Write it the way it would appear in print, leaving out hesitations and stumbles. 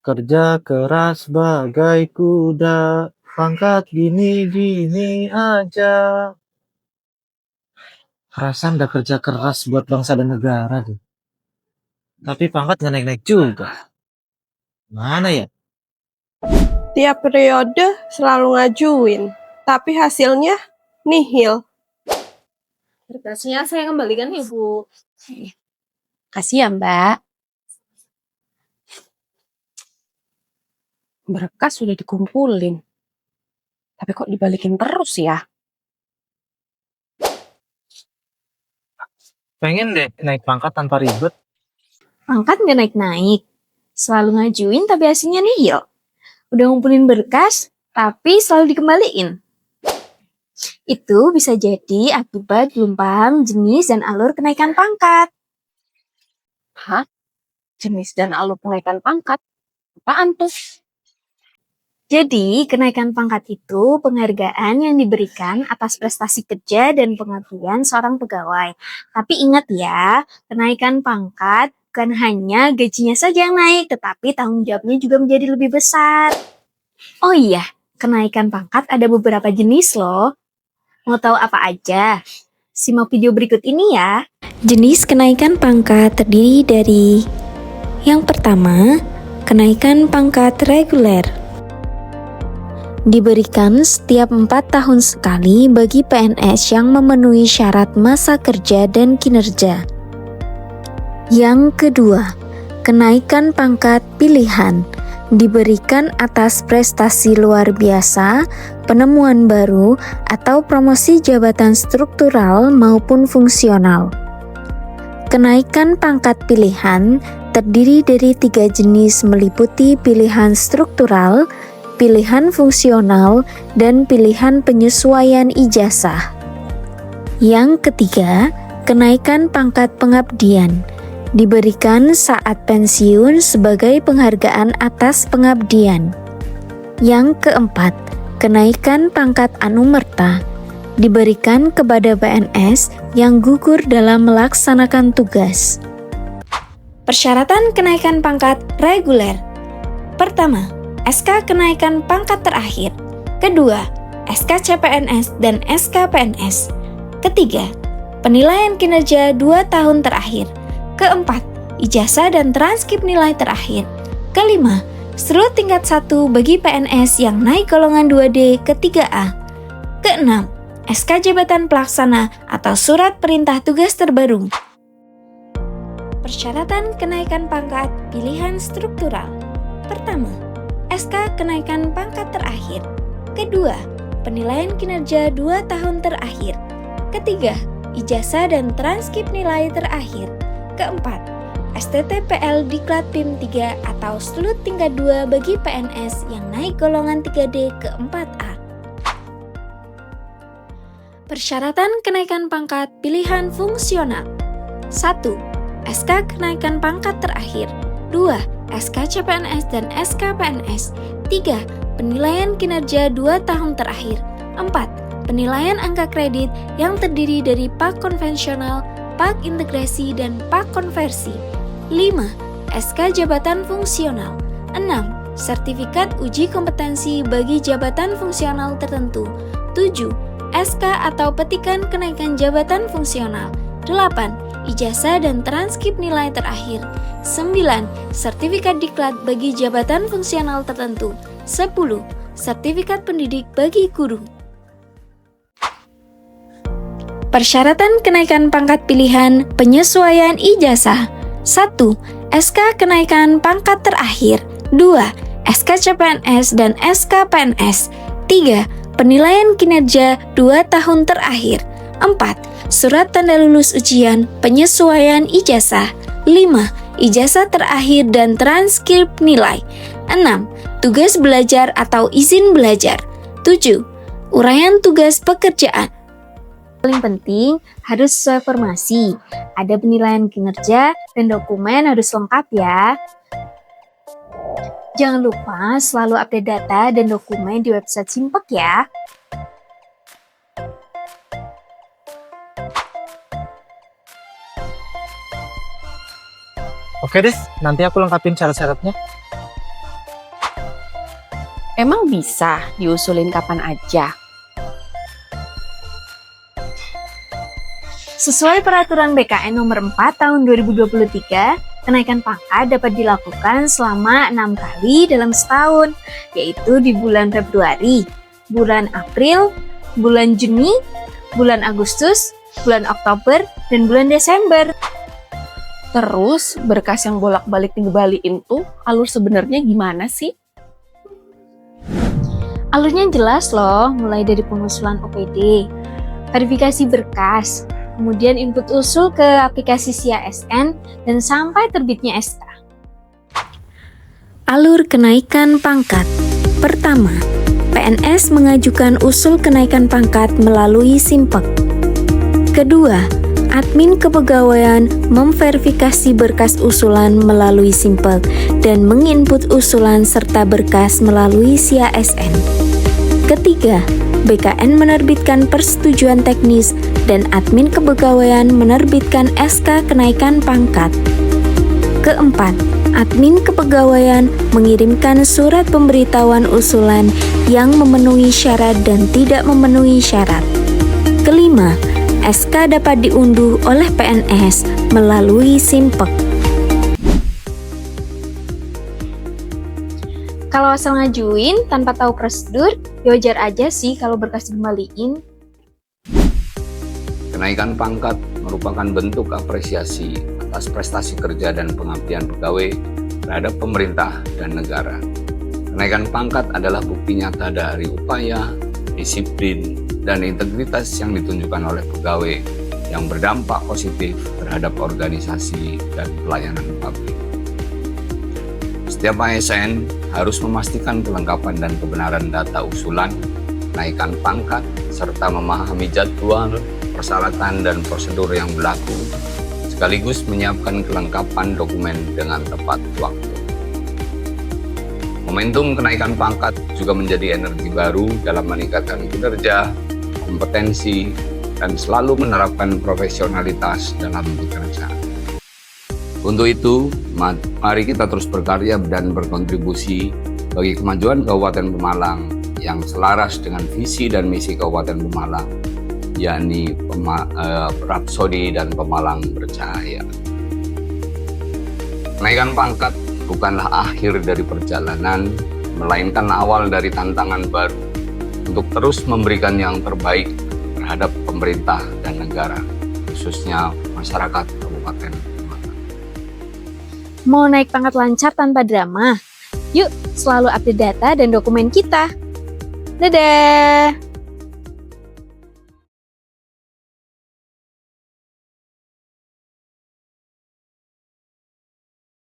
Kerja keras bagai kuda, pangkat gini-gini aja. Perasaan udah kerja keras buat bangsa dan negara tuh. Tapi pangkat gak naik-naik juga. Mana ya? Tiap periode selalu ngajuin, tapi hasilnya nihil. Berkasnya saya kembalikan ya, Bu. Kasih ya, Mbak. Berkas sudah dikumpulin. Tapi kok dibalikin terus ya? Pengen deh naik pangkat tanpa ribet. Pangkat nggak naik-naik. Selalu ngajuin tapi hasilnya nihil. Udah ngumpulin berkas, tapi selalu dikembaliin. Itu bisa jadi akibat belum paham jenis dan alur kenaikan pangkat. Hah? Jenis dan alur kenaikan pangkat? Apaan tuh? Jadi, kenaikan pangkat itu penghargaan yang diberikan atas prestasi kerja dan pengabdian seorang pegawai. Tapi ingat ya, kenaikan pangkat bukan hanya gajinya saja yang naik, tetapi tanggung jawabnya juga menjadi lebih besar. Oh iya, kenaikan pangkat ada beberapa jenis loh. Mau tahu apa aja? Simak video berikut ini ya. Jenis kenaikan pangkat terdiri dari: yang pertama, kenaikan pangkat reguler. Diberikan setiap 4 tahun sekali bagi PNS yang memenuhi syarat masa kerja dan kinerja. Yang kedua, kenaikan pangkat pilihan. Diberikan atas prestasi luar biasa, penemuan baru, atau promosi jabatan struktural maupun fungsional. Kenaikan pangkat pilihan terdiri dari 3 jenis meliputi pilihan struktural, pilihan fungsional, dan pilihan penyesuaian ijazah. Yang ketiga, kenaikan pangkat pengabdian. Diberikan saat pensiun sebagai penghargaan atas pengabdian. Yang keempat, kenaikan pangkat anumerta. Diberikan kepada PNS yang gugur dalam melaksanakan tugas. Persyaratan kenaikan pangkat reguler. Pertama, SK kenaikan pangkat terakhir. Kedua, SK CPNS dan SK PNS. Ketiga, penilaian kinerja 2 tahun terakhir. Keempat, ijazah dan transkrip nilai terakhir. Kelima, serut tingkat 1 bagi PNS yang naik golongan 2D ke 3A. Keenam, SK jabatan pelaksana atau surat perintah tugas terbaru. Persyaratan kenaikan pangkat pilihan struktural. Pertama, SK kenaikan pangkat terakhir. Kedua, penilaian kinerja 2 tahun terakhir. Ketiga, ijazah dan transkrip nilai terakhir. Keempat, STTPL Diklat PIM 3 atau Slut tingkat 2 bagi PNS yang naik golongan 3D ke 4A. Persyaratan kenaikan pangkat pilihan fungsional. 1. SK kenaikan pangkat terakhir. 2. SK CPNS dan SK PNS. 3. Penilaian kinerja 2 tahun terakhir. 4. Penilaian angka kredit yang terdiri dari PAK konvensional, PAK integrasi, dan PAK konversi. 5. SK jabatan fungsional. 6. Sertifikat uji kompetensi bagi jabatan fungsional tertentu. 7. SK atau petikan kenaikan jabatan fungsional. 8. Ijazah dan transkrip nilai terakhir. 9. Sertifikat diklat bagi jabatan fungsional tertentu. 10. Sertifikat pendidik bagi guru. Persyaratan kenaikan pangkat pilihan penyesuaian ijazah. 1. SK kenaikan pangkat terakhir. 2. SK CPNS dan SK PNS. 3. Penilaian kinerja 2 tahun terakhir. 4. Surat tanda lulus ujian penyesuaian ijazah. 5. Ijazah terakhir dan transkrip nilai. 6. Tugas belajar atau izin belajar. 7. Uraian tugas pekerjaan. Paling penting harus sesuai formasi. Ada penilaian kinerja dan dokumen harus lengkap ya. Jangan lupa selalu update data dan dokumen di website Simpek ya. Oke deh, nanti aku lengkapin syarat-syaratnya. Emang bisa diusulin kapan aja? Sesuai peraturan BKN nomor 4 tahun 2023, kenaikan pangkat dapat dilakukan selama 6 kali dalam setahun, yaitu di bulan Februari, bulan April, bulan Juni, bulan Agustus, bulan Oktober, dan bulan Desember. Terus berkas yang bolak-balik dikembaliin tuh alur sebenarnya gimana sih? Alurnya jelas loh, mulai dari pengusulan OPD, verifikasi berkas, kemudian input usul ke aplikasi SIA-SN, dan sampai terbitnya SK. Alur kenaikan pangkat. Pertama, PNS mengajukan usul kenaikan pangkat melalui Simpek. Kedua, admin kepegawaian memverifikasi berkas usulan melalui Simpek dan menginput usulan serta berkas melalui SIA-SN. Ketiga, BKN menerbitkan persetujuan teknis dan admin kepegawaian menerbitkan SK kenaikan pangkat. Keempat, admin kepegawaian mengirimkan surat pemberitahuan usulan yang memenuhi syarat dan tidak memenuhi syarat. Kelima, SK dapat diunduh oleh PNS melalui Simpek. Kalau asal ngajuin tanpa tahu prosedur, ya wajar aja sih kalau berkas dikembaliin. Kenaikan pangkat merupakan bentuk apresiasi atas prestasi kerja dan pengabdian pegawai terhadap pemerintah dan negara. Kenaikan pangkat adalah bukti nyata dari upaya, disiplin, dan integritas yang ditunjukkan oleh pegawai yang berdampak positif terhadap organisasi dan pelayanan publik. Setiap ASN harus memastikan kelengkapan dan kebenaran data usulan, kenaikan pangkat, serta memahami jadwal, persyaratan, dan prosedur yang berlaku, sekaligus menyiapkan kelengkapan dokumen dengan tepat waktu. Momentum kenaikan pangkat juga menjadi energi baru dalam meningkatkan kinerja, kompetensi, dan selalu menerapkan profesionalitas dalam bekerja. Untuk itu, mari kita terus berkarya dan berkontribusi bagi kemajuan Kabupaten Pemalang yang selaras dengan visi dan misi Kabupaten Pemalang, yakni Rapsodi dan Pemalang Bercahaya. Kenaikan pangkat bukanlah akhir dari perjalanan, melainkan awal dari tantangan baru untuk terus memberikan yang terbaik terhadap pemerintah dan negara, khususnya masyarakat Kabupaten Pemalang. Mau naik pangkat lancar tanpa drama? Yuk, selalu update data dan dokumen kita. Dadah!